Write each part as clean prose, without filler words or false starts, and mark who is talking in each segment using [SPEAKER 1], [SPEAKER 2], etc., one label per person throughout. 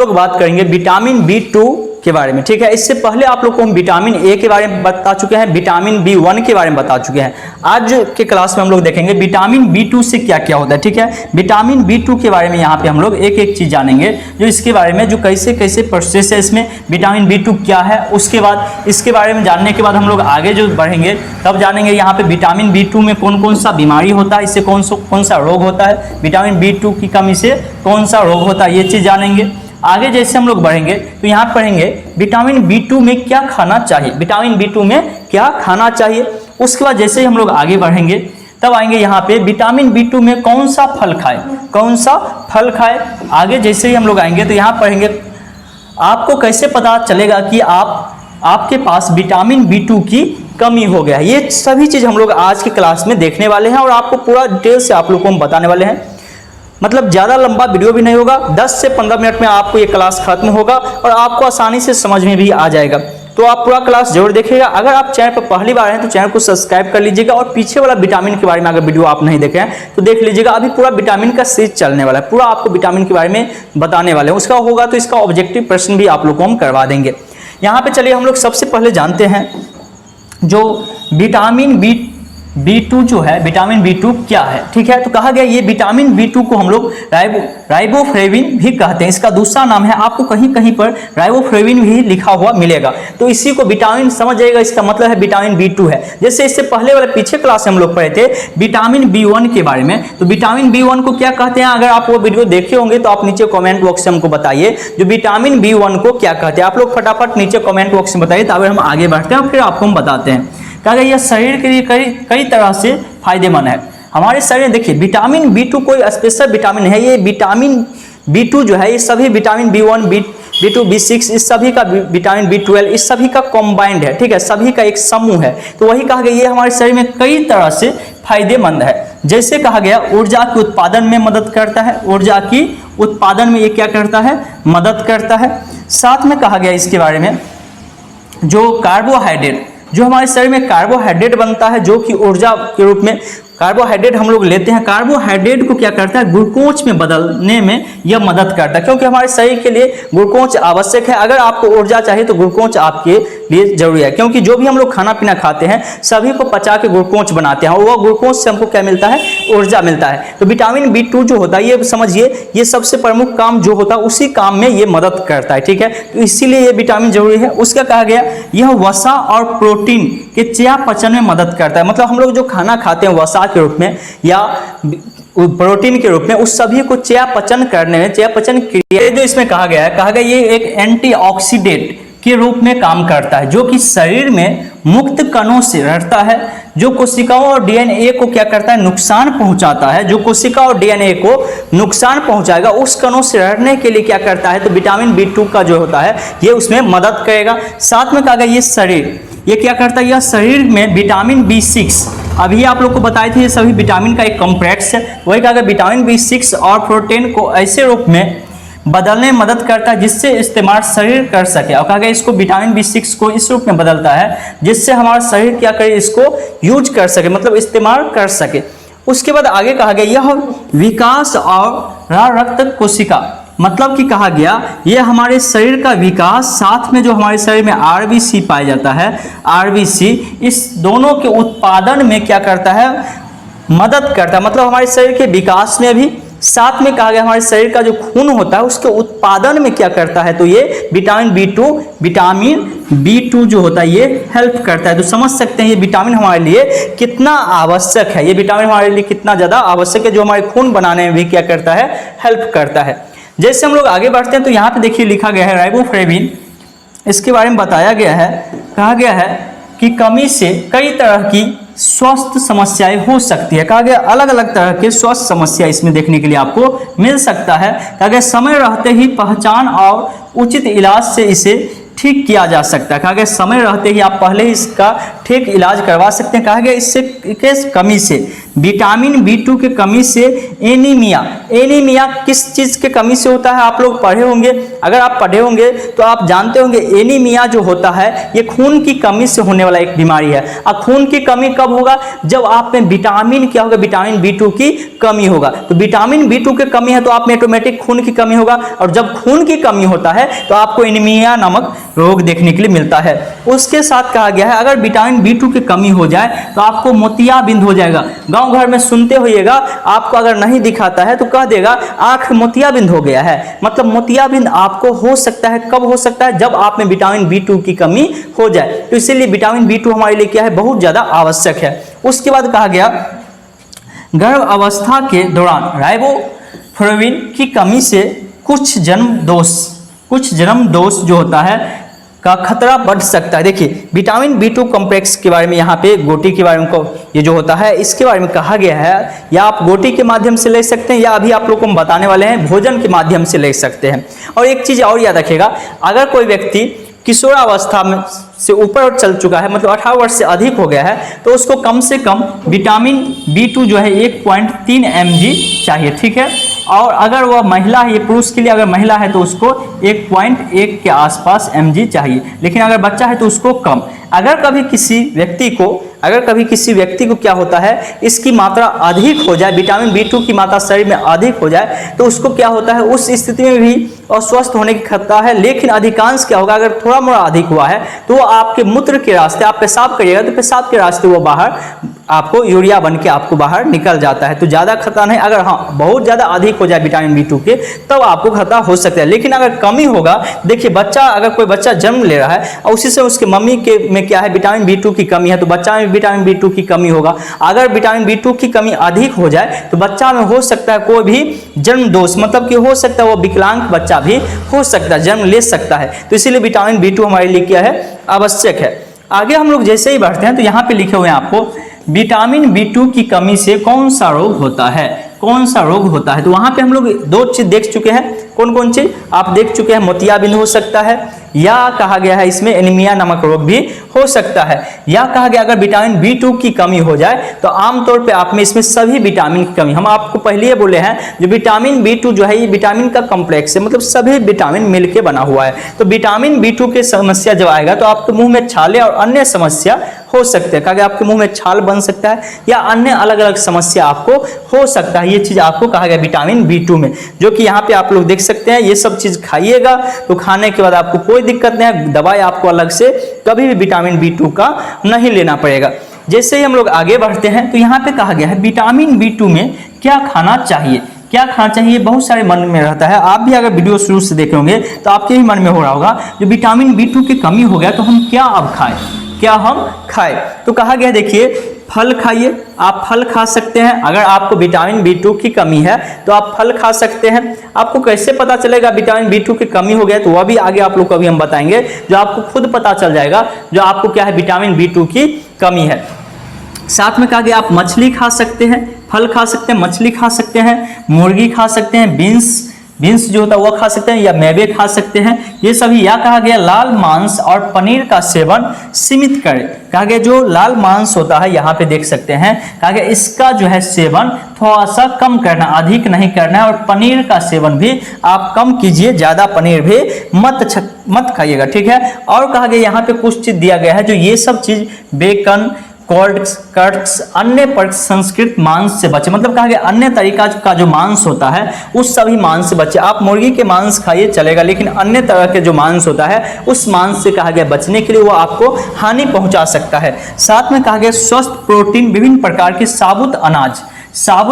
[SPEAKER 1] लोग बात करेंगे विटामिन B2 के बारे में, ठीक है। इससे पहले आप लोग को हम विटामिन ए के बारे में बता चुके हैं, विटामिन B1 के बारे में बता चुके हैं। आज के क्लास में हम लोग देखेंगे विटामिन B2 से क्या क्या होता है, ठीक है। विटामिन B2 के बारे में यहाँ पे हम लोग एक एक चीज जानेंगे, जो इसके बारे में जो कैसे कैसे प्रोसेस है इसमें, विटामिन B2 क्या है। उसके बाद इसके बारे में जानने के बाद हम लोग आगे जो बढ़ेंगे तब जानेंगे यहाँ पे विटामिन B2 में कौन कौन सा बीमारी होता है, इससे कौन सा रोग होता है, विटामिन B2 की कमी से कौन सा रोग होता है, ये चीज जानेंगे। आगे जैसे हम लोग बढ़ेंगे तो यहाँ पढ़ेंगे विटामिन B2 में क्या खाना चाहिए, विटामिन B2 में क्या खाना चाहिए। उसके बाद जैसे ही हम लोग आगे बढ़ेंगे तब आएंगे यहाँ पे विटामिन B2 में कौन सा फल खाए, कौन सा फल खाए। आगे जैसे ही हम लोग आएंगे तो यहाँ पढ़ेंगे आपको कैसे पता चलेगा कि आपके पास विटामिन B2 की कमी हो गया है। ये सभी चीज़ हम लोग आज की क्लास में देखने वाले हैं और आपको पूरा डिटेल से आप लोग को हम बताने वाले हैं। मतलब ज़्यादा लंबा वीडियो भी नहीं होगा, 10 से 15 मिनट में आपको ये क्लास खत्म होगा और आपको आसानी से समझ में भी आ जाएगा। तो आप पूरा क्लास जरूर देखिएगा। अगर आप चैनल पर पहली बार हैं तो चैनल को सब्सक्राइब कर लीजिएगा और पीछे वाला विटामिन के बारे में अगर वीडियो आप नहीं देखे हैं तो देख लीजिएगा। अभी पूरा विटामिन का सीरीज चलने वाला है, पूरा आपको विटामिन के बारे में बताने वाले हैं। उसका होगा तो इसका ऑब्जेक्टिव प्रश्न भी आप लोग को हम करवा देंगे। यहाँ पे चलिए हम लोग सबसे पहले जानते हैं जो विटामिन B2 जो है, विटामिन B2 क्या है, ठीक है। तो कहा गया ये विटामिन B2 को हम लोग राइबोफ्लेविन भी कहते हैं। इसका दूसरा नाम है, आपको कहीं कहीं पर राइबोफ्लेविन भी लिखा हुआ मिलेगा। तो इसी को विटामिन समझ जाएगा, इसका मतलब है विटामिन B2 है। जैसे इससे पहले वाले पीछे क्लास में हम लोग पढ़े थे विटामिन B1 के बारे में। तो विटामिन B1 को क्या कहते हैं, अगर आप वो वीडियो देखे होंगे तो आप नीचे कॉमेंट बॉक्स से हमको बताइए जो विटामिन B1 को क्या कहते हैं। आप लोग फटाफट नीचे कॉमेंट बॉक्स में बताइए, तब हम आगे बढ़ते हैं और फिर आपको हम बताते हैं। कहा गया यह शरीर के लिए कई तरह से फायदेमंद है। हमारे शरीर में देखिए विटामिन B2 कोई स्पेशल विटामिन है, ये विटामिन B2 जो है ये सभी विटामिन B1, B2, B6 इस सभी का, विटामिन B12 इस सभी का कॉम्बाइंड है, ठीक है, सभी का एक समूह है। तो वही कहा गया ये हमारे शरीर में कई तरह से फायदेमंद है। जैसे कहा गया ऊर्जा के उत्पादन में मदद करता है, ऊर्जा की उत्पादन में ये क्या करता है, मदद करता है। साथ में कहा गया इसके बारे में जो कार्बोहाइड्रेट, जो हमारे शरीर में कार्बोहाइड्रेट बनता है जो कि ऊर्जा के रूप में कार्बोहाइड्रेट हम लोग लेते हैं, कार्बोहाइड्रेट को क्या करता है, ग्लूकोज में बदलने में यह मदद करता है। क्योंकि हमारे शरीर के लिए ग्लूकोज आवश्यक है। अगर आपको ऊर्जा चाहिए तो ग्लूकोज आपके लिए जरूरी है, क्योंकि जो भी हम लोग खाना पीना खाते हैं सभी को पचा के ग्लूकोज बनाते हैं और वह ग्लूकोज से हमको क्या मिलता है, ऊर्जा मिलता है। तो विटामिन B2 जो होता है ये समझिए ये सबसे प्रमुख काम जो होता है उसी काम में ये मदद करता है, ठीक है। तो इसीलिए ये विटामिन जरूरी है। उसका कहा गया यह वसा और प्रोटीन के चयापचय में मदद करता है। मतलब हम लोग जो खाना खाते हैं वसा के रूप में या प्रोटीन के रूप में, उस सभी को चयापचय करने में, चयापचय क्रिया जो इसमें कहा गया है, कहा गया ये एक एंटीऑक्सीडेंट के रूप में काम करता है जो कि शरीर में मुक्त कणों से लड़ता है, जो कोशिकाओं और DNA को क्या करता है, नुकसान पहुंचाता है। जो कोशिका और DNA को नुकसान पहुंचाएगा उस कणों से लड़ने के लिए क्या करता है, तो विटामिन B2 का जो होता है ये उसमें मदद करेगा। साथ में कहा गया ये शरीर ये क्या करता है, यह शरीर में विटामिन B6, अभी आप लोग को बताए थे ये सभी विटामिन का एक कॉम्प्लेक्स है। वही कहा गया विटामिन B6 और प्रोटीन को ऐसे रूप में बदलने में मदद करता है जिससे इस्तेमाल शरीर कर सके। और कहा गया इसको विटामिन B6 को इस रूप में बदलता है जिससे हमारा शरीर क्या करे, इसको यूज कर सके, मतलब इस्तेमाल कर सके। उसके बाद आगे कहा गया यह विकास और रक्त कोशिका, मतलब कि कहा गया यह हमारे शरीर का विकास, साथ में जो हमारे शरीर में RBC पाया जाता है, RBC इस दोनों के उत्पादन में क्या करता है, मदद करता है। मतलब हमारे शरीर के विकास में भी, साथ में कहा गया हमारे शरीर का जो खून होता है उसके उत्पादन में क्या करता है, तो ये विटामिन B2 जो होता है ये हेल्प करता है। तो समझ सकते हैं ये विटामिन हमारे लिए कितना आवश्यक है, ये विटामिन हमारे लिए कितना ज़्यादा आवश्यक है, जो हमारे खून बनाने में भी क्या करता है, हेल्प करता है। जैसे हम लोग आगे बढ़ते हैं तो यहाँ पे देखिए लिखा गया है राइबोफ्लेविन, इसके बारे में बताया गया है, कहा गया है कि कमी से कई तरह की स्वास्थ्य समस्याएं हो सकती है। कहा गया अलग अलग तरह के स्वास्थ्य समस्या इसमें देखने के लिए आपको मिल सकता है। कहा गया समय रहते ही पहचान और उचित इलाज से इसे ठीक किया जा सकता है। कहा गया समय रहते ही आप पहले ही इसका ठीक इलाज करवा सकते हैं। कहा गया इससे किस कमी से, विटामिन B2 की कमी से एनीमिया। एनीमिया किस चीज़ के कमी से होता है आप लोग पढ़े होंगे, अगर आप पढ़े होंगे तो आप जानते होंगे एनीमिया जो होता है ये खून की कमी से होने वाला एक बीमारी है। अब खून की कमी कब होगा, जब आप में विटामिन क्या होगा, विटामिन B2 की कमी होगा। तो विटामिन B2 की कमी है तो आप में ऑटोमेटिक खून की कमी होगा, और जब खून की कमी होता है तो आपको एनीमिया नामक रोग देखने के लिए मिलता है। उसके साथ कहा गया है अगर विटामिन B2 की कमी हो जाए तो आपको मोतियाबिंद हो जाएगा। गांव घर में सुनते होइएगा, आपको अगर नहीं दिखाता है तो कह देगा आंख मोतियाबिंद हो गया है। मतलब मोतियाबिंद आपको हो सकता है, कब हो सकता है, जब आप में विटामिन B2 की कमी हो जाए। तो इसीलिए विटामिन B2 हमारे लिए क्या है, बहुत ज्यादा आवश्यक है। उसके बाद कहा गया गर्भ अवस्था के दौरान राइबोफ्लाविन की कमी से कुछ जन्म दोष जो होता है का खतरा बढ़ सकता है। देखिए विटामिन B2 कॉम्प्लेक्स के बारे में यहाँ पे गोटी के बारे में ये जो होता है इसके बारे में कहा गया है, या आप गोटी के माध्यम से ले सकते हैं या अभी आप लोग को हम बताने वाले हैं भोजन के माध्यम से ले सकते हैं। और एक चीज़ और याद रखिएगा, अगर कोई व्यक्ति किशोरावस्था में से ऊपर चल चुका है, मतलब 18 वर्ष से अधिक हो गया है, तो उसको कम से कम विटामिन B2 जो है 1.3 mg चाहिए, ठीक है। और अगर वह महिला है, ये पुरुष के लिए अगर महिला है तो उसको 1.1 के आसपास mg चाहिए, लेकिन अगर बच्चा है तो उसको कम। अगर कभी किसी व्यक्ति को क्या होता है, इसकी मात्रा अधिक हो जाए, विटामिन B2 की मात्रा शरीर में अधिक हो जाए, तो उसको क्या होता है, उस स्थिति में भी अस्वस्थ होने की खतरा है। लेकिन अधिकांश क्या होगा, अगर थोड़ा मोड़ा अधिक हुआ है तो आपके मूत्र के रास्ते, आप पेशाब करिएगा तो पेशाब के रास्ते वो बाहर आपको यूरिया बन के आपको बाहर निकल जाता है, तो ज़्यादा खतरा नहीं। अगर हाँ बहुत ज़्यादा अधिक हो जाए विटामिन B2 के तब आपको खतरा हो सकता है। लेकिन अगर कमी होगा, देखिए अगर कोई बच्चा जन्म ले रहा है और उसी से उसके मम्मी के में क्या है विटामिन B2 की कमी है, तो बच्चा में विटामिन B2 की कमी होगा। अगर विटामिन B2 की कमी अधिक हो जाए तो बच्चा में हो सकता है कोई भी जन्म दोष, मतलब कि हो सकता है वो विकलांग बच्चा भी हो सकता है, जन्म ले सकता है। तो इसीलिए विटामिन B2 हमारे लिए क्या है, आवश्यक है। आगे हम लोग जैसे ही बढ़ते हैं तो यहाँ पे लिखे हुए हैं आपको विटामिन B2 की कमी से कौन सा रोग होता है, कौन सा रोग होता है। तो वहां पे हम लोग दो चीज देख चुके हैं, कौन कौन चीज आप देख चुके हैं, मोतियाबिंद हो सकता है, या कहा गया है इसमें एनीमिया नामक रोग भी हो सकता है, या कहा गया अगर विटामिन B2 की कमी हो जाए तो आमतौर पे आप में इसमें सभी विटामिन की कमी, हम आपको पहले ही बोले हैं जो विटामिन B2 जो है ये विटामिन का कॉम्प्लेक्स है, मतलब सभी विटामिन मिलके बना हुआ है। तो विटामिन B2 की समस्या जब आएगा तो आपके मुंह में छाले और अन्य समस्या हो सकते हैं, कहा गया आपके मुंह में छाल बन सकता है या अन्य अलग अलग समस्या आपको हो सकता है। ये चीज आपको कहा गया विटामिन B2 में, जो कि यहाँ पे आप लोग देख सकते हैं। ये सब चीज खाइएगा तो खाने के बाद आपको कोई दिक्कत नहीं है, दवाई आपको अलग से कभी भी विटामिन B2 का नहीं लेना पड़ेगा। जैसे ही हम लोग आगे बढ़ते हैं तो यहाँ पे कहा गया है विटामिन B2 में क्या खाना चाहिए, क्या खाना चाहिए, बहुत सारे मन में रहता है। आप भी अगर वीडियो शुरू से देखे होंगे तो आपके ही मन में हो रहा होगा जो विटामिन B2 की कमी हो गया तो हम क्या अब खाएं, क्या हम खाएं। तो कहा गया देखिए फल खाइए, आप फल खा सकते हैं। अगर आपको विटामिन B2 की कमी है तो आप फल खा सकते हैं। आपको कैसे पता चलेगा विटामिन B2 की कमी हो गया, तो वह भी आगे आप लोग को अभी हम बताएंगे, जो आपको खुद पता चल जाएगा जो आपको क्या है विटामिन B2 की कमी है। साथ में कहा गया आप मछली खा सकते हैं, फल खा सकते हैं, मछली खा सकते हैं, मुर्गी खा सकते हैं, बीन्स जो होता है वह खा सकते हैं, या मेवे खा सकते हैं, ये सभी। या कहा गया लाल मांस और पनीर का सेवन सीमित करें। कहा गया जो लाल मांस होता है यहाँ पे देख सकते हैं, कहा गया इसका जो है सेवन थोड़ा सा कम करना, अधिक नहीं करना है। और पनीर का सेवन भी आप कम कीजिए, ज्यादा पनीर भी मत खाइएगा, ठीक है। और कहा गया यहाँ पे कुछ चीज दिया गया है जो ये सब चीज बेकन, कर्ट्स, अन्य संस्कृत मांस से बचे, मतलब कहा गया अन्य तरीका का जो मांस होता है उस सभी मांस से बचे। आप मुर्गी के मांस खाइए चलेगा, लेकिन अन्य तरह के जो मांस होता है उस मांस से कहा गया बचने के लिए वो आपको हानि पहुंचा सकता है। साथ में कहा गया स्वस्थ प्रोटीन, विभिन्न प्रकार के साबुत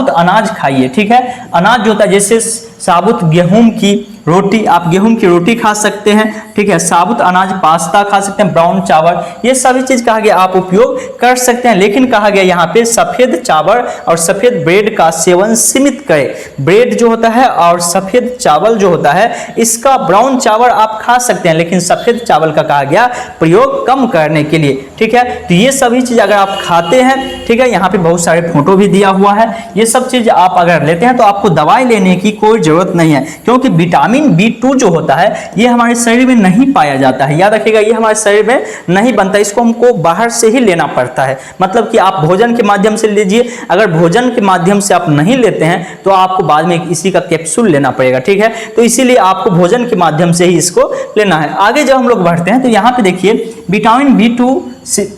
[SPEAKER 1] अनाज खाइए, ठीक है। अनाज जो होता है जैसे साबुत गेहूं की रोटी, आप गेहूं की रोटी खा सकते हैं, ठीक है। साबुत अनाज पास्ता खा सकते हैं, ब्राउन चावल, ये सभी चीज कहा गया आप उपयोग कर सकते हैं। लेकिन कहा गया यहाँ पे सफेद चावल और सफेद ब्रेड का सेवन सीमित करें। ब्रेड जो होता है और सफेद चावल जो होता है, इसका ब्राउन चावल आप खा सकते हैं, लेकिन सफेद चावल का कहा गया प्रयोग कम करने के लिए, ठीक है। तो ये सभी चीज अगर आप खाते हैं, ठीक है, यहाँ पे बहुत सारे फोटो भी दिया हुआ है, ये सब चीज आप अगर लेते हैं तो आपको दवाई लेने की कोई जरूरत नहीं है, क्योंकि विटामिन विटामिन B2 जो होता है ये हमारे शरीर में नहीं पाया जाता है, याद रखिएगा, ये हमारे शरीर में नहीं बनता, इसको हमको बाहर से ही लेना पड़ता है। मतलब कि आप भोजन के माध्यम से लीजिए, अगर भोजन के माध्यम से आप नहीं लेते हैं तो आपको बाद में इसी का कैप्सूल लेना पड़ेगा, ठीक है। तो इसीलिए आपको भोजन के माध्यम से ही इसको लेना है। आगे जब हम लोग बढ़ते हैं तो यहाँ पे देखिए विटामिन B2 से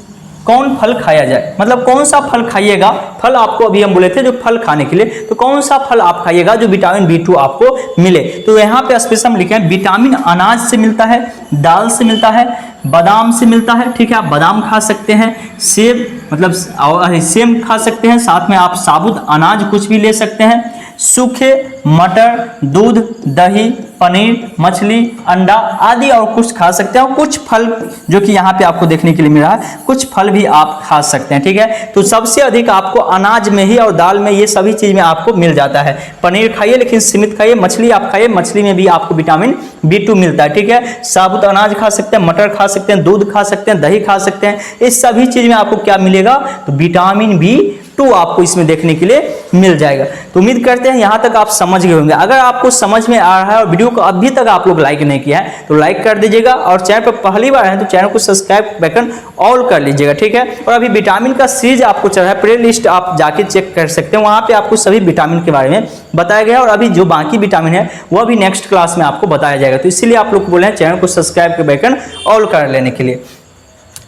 [SPEAKER 1] कौन फल खाया जाए, मतलब कौन सा फल खाइएगा, फल आपको अभी हम बोले थे जो फल खाने के लिए, तो कौन सा फल आप खाइएगा जो विटामिन B2 आपको मिले। तो यहाँ पे स्पेशल हम लिखे हैं विटामिन अनाज से मिलता है, दाल से मिलता है, बादाम से मिलता है, ठीक है। आप बादाम खा सकते हैं, सेब मतलब सेब खा सकते हैं, साथ में आप साबुत अनाज कुछ भी ले सकते हैं, सूखे मटर, दूध, दही, पनीर, मछली, अंडा आदि और कुछ खा सकते हैं। और कुछ फल जो कि यहाँ पे आपको देखने के लिए मिल रहा है, कुछ फल भी आप खा सकते हैं, ठीक है। तो सबसे अधिक आपको अनाज में ही और दाल में, ये सभी चीज में आपको मिल जाता है। पनीर खाइए लेकिन सीमित खाइए, मछली आप खाइए, मछली में भी आपको विटामिन B2 मिलता है, ठीक है। साबुत अनाज खा सकते हैं, मटर खा सकते हैं, दूध खा सकते हैं, दही खा सकते हैं, इस सभी चीज में आपको क्या मिलेगा, तो विटामिन B2 आपको इसमें देखने के लिए मिल जाएगा। तो उम्मीद करते हैं यहाँ तक आप समझ गए होंगे। अगर आपको समझ में आ रहा है और वीडियो को अभी तक आप लोग लाइक नहीं किया है तो लाइक कर दीजिएगा, और चैनल पर पहली बार है तो चैनल को सब्सक्राइब बटन ऑल कर लीजिएगा, ठीक है। और अभी विटामिन का सीरीज आपको चल रहा है, प्ले लिस्ट आप जाके चेक कर सकते हैं, वहां पे आपको सभी विटामिन के बारे में बताया गया है, और अभी जो बाकी विटामिन है वो भी नेक्स्ट क्लास में आपको बताया जाएगा। तो इसीलिए आप लोग बोले हैं चैनल को सब्सक्राइब के बटन ऑल कर लेने के लिए।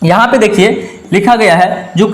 [SPEAKER 1] यहाँ पे देखिए लिखा गया है जो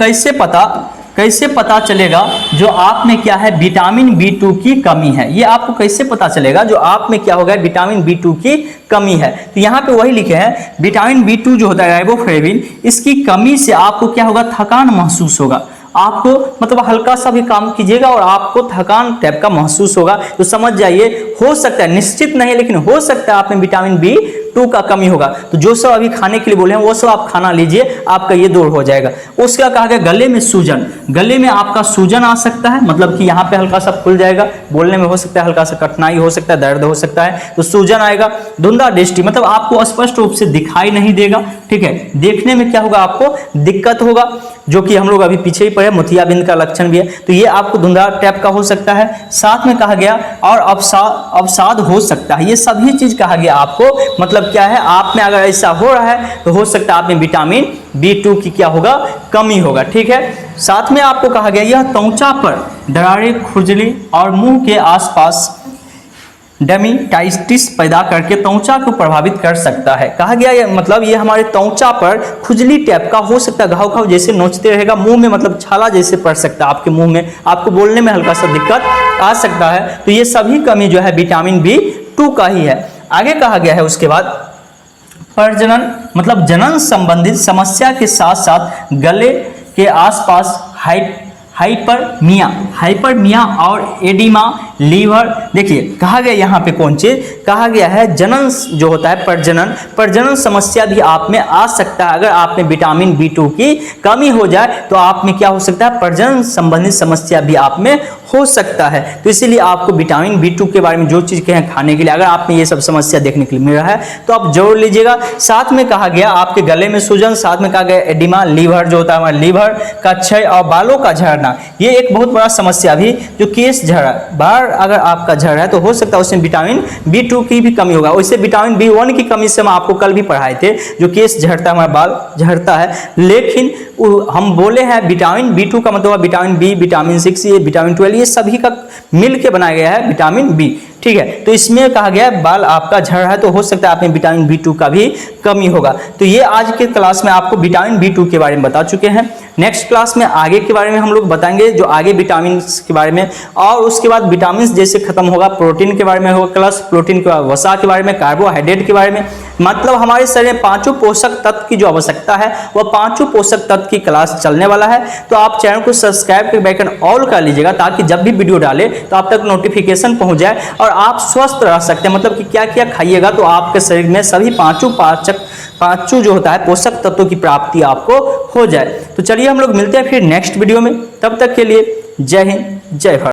[SPEAKER 1] कैसे पता चलेगा जो आप में क्या है विटामिन B2 की कमी है। ये आपको कैसे पता चलेगा जो आप में क्या होगा विटामिन B2 की कमी है। तो यहाँ पे वही लिखे हैं विटामिन B2 जो होता है राइबोफ्लेविन, इसकी कमी से आपको क्या होगा, थकान महसूस होगा। आपको मतलब हल्का सा भी काम कीजिएगा और आपको थकान टाइप का महसूस होगा। तो समझ जाइए, हो सकता है, निश्चित नहीं लेकिन हो सकता है आप में विटामिन B2 का कमी होगा। तो जो सब अभी खाने के लिए बोले हैं वो सब आप खाना लीजिए, आपका ये दूर हो जाएगा। उसका कहा गया गले में सूजन, गले में आपका सूजन आ सकता है, मतलब कि यहाँ पे हल्का सा फूल जाएगा, बोलने में हो सकता है हल्का सा कठिनाई हो सकता है, दर्द हो सकता है, तो सूजन आएगा। धुंधा दृष्टि, मतलब आपको स्पष्ट रूप से दिखाई नहीं देगा, ठीक है, देखने में क्या होगा, आपको दिक्कत होगा, जो कि हम लोग अभी पीछे ही पढ़े, मोतियाबिंद का लक्षण भी है। तो ये आपको धुंधला टाइप का हो सकता है। साथ में कहा गया और अवसाद हो सकता है, ये सभी चीज कहा गया आपको। मतलब क्या है, आप में अगर ऐसा हो रहा है तो हो सकता है आप में विटामिन B2 की क्या होगा, कमी होगा, ठीक है। साथ में आपको कहा गया यह त्वचा पर दरारें, खुजली और मुंह के आसपास डर्मेटाइटिस पैदा करके त्वचा को प्रभावित कर सकता है। कहा गया ये मतलब ये हमारे त्वचा पर खुजली टाइप का हो सकता है, घाव जैसे नोचते रहेगा, मुंह में मतलब छाला जैसे पड़ सकता है आपके मुंह में, आपको बोलने में हल्का सा दिक्कत आ सकता है। तो ये सभी कमी जो है विटामिन B2 का ही है। आगे कहा गया है उसके बाद प्रजनन मतलब जनन संबंधित समस्या के साथ साथ गले के आसपास हाइपरमिया और एडिमा, लीवर। देखिए कहा गया यहाँ पे कौन चीज कहा गया है, जनन जो होता है प्रजनन समस्या भी आप में आ सकता है। अगर आप में विटामिन B2 की कमी हो जाए तो आप में क्या हो सकता है, प्रजनन संबंधित समस्या भी आप में हो सकता है। तो इसीलिए आपको विटामिन B2 के बारे में जो चीज कहें खाने के लिए, अगर आप में ये सब समस्या देखने के लिए मिल रहा है तो आप जरूर लीजिएगा। साथ में कहा गया आपके गले में सूजन, साथ में कहा गया एडिमा, लीवर जो होता है हमारा लीवर का क्षय और बालों का झड़ना, ये एक बहुत बड़ा समस्या भी, जो केस झड़ा बार अगर आपका झड़ है तो हो सकता है उसमें विटामिन B2 की भी कमी होगा। वैसे विटामिन B1 की कमी से हम आपको कल भी पढ़ाए थे, जो केस झड़ता है, हमारा बाल झड़ता है, लेकिन हम बोले हैं विटामिन B2 का मतलब विटामिन B, विटामिन 6, ये विटामिन 12, ये सभी का मिल के बनाया गया है विटामिन B, ठीक है। तो इसमें कहा गया है बाल आपका झड़ है तो हो सकता है आप में विटामिन B2 का भी कमी होगा। तो ये आज के क्लास में आपको विटामिन B2 के बारे में बता चुके हैं। नेक्स्ट क्लास में आगे के बारे में हम लोग बताएंगे, जो आगे विटामिन के बारे में, और उसके बाद विटामिन जैसे खत्म होगा प्रोटीन के बारे में होगा क्लास, प्रोटीन के बाद वसा के बारे में, कार्बोहाइड्रेट के बारे में, मतलब हमारे शरीर में पांचों पोषक तत्व की जो आवश्यकता है वह पांचों पोषक तत्व की क्लास चलने वाला है। तो आप चैनल को सब्सक्राइब के बटन ऑल कर लीजिएगा ताकि जब भी वीडियो डाले तो आप तक नोटिफिकेशन पहुंच जाए और आप स्वस्थ रह सकते हैं। मतलब कि क्या क्या खाइएगा तो आपके शरीर में सभी पांचों जो होता है पोषक तत्वों की प्राप्ति आपको हो जाए। तो चलिए हम लोग मिलते हैं फिर नेक्स्ट वीडियो में, तब तक के लिए जय हिंद, जय भारत।